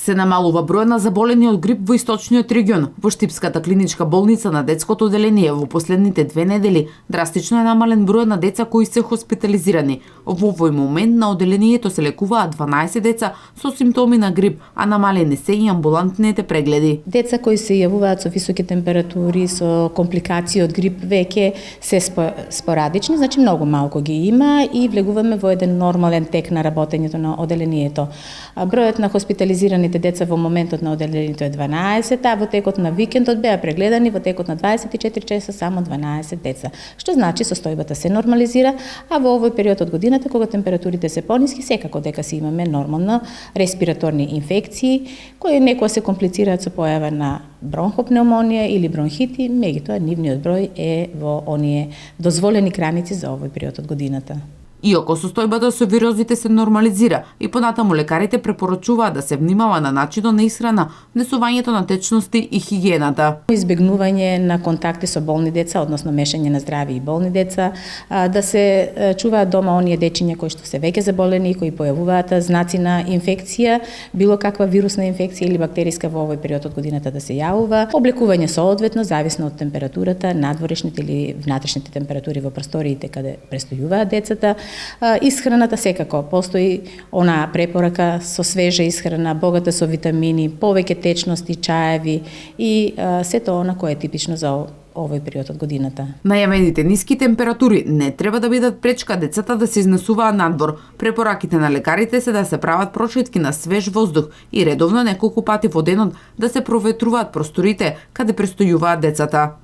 Се намалува бројот на заболени од грип во источниот регион. Во Штипската клиничка болница на детското оделение во последните 2 недели драстично е намален бројот на деца кои се хоспитализирани. Во овој момент на оделението се лекуваат 12 деца со симптоми на грип, а намалени се и амбулантните прегледи. Деца кои се јавуваат со високи температури, со компликации од грип веќе се спорадични, значи многу малку ги има и влегуваме во еден нормален тек на работењето на оделението. Бројот на хоспитализираните деца во моментот на оделението е 12, а во текот на викендот беа прегледани во текот на 24 часа само 12 деца. Што значи состојбата се нормализира, а во овој период од годината кога температурите се пониски, секако дека си имаме нормално респираторни инфекции кои некоја се комплицираат со појава на бронхопнеумонија или бронхити, меѓутоа нивниот број е во оние дозволени граници за овој период од годината. Иако состојбата со вирозите се нормализира и понатаму лекарите препорачуваат да се внимава на начинот на исхрана, внесувањето на течности и хигиената. Избегнување на контакти со болни деца, односно мешање на здрави и болни деца, да се чуваат дома оние дечиња кои што се веќе заболени и кои појавуваат знаци на инфекција, било каква вирусна инфекција или бактериска во овој период од годината да се јавува, облекување соодветно зависно од температурата, надворешните или внатрешните температури во просториите каде престојуваат децата. Исхраната секако постои онаа препорака со свежа исхрана, богата со витамини, повеќе течности, чаеви и сето она кое е типично за овој период од годината. Најавените ниски температури не треба да бидат пречка децата да се изнесуваат надвор. Препораките на лекарите се да се прават прошетки на свеж воздух и редовно неколку пати во денот да се проветруваат просторите каде престојуваат децата.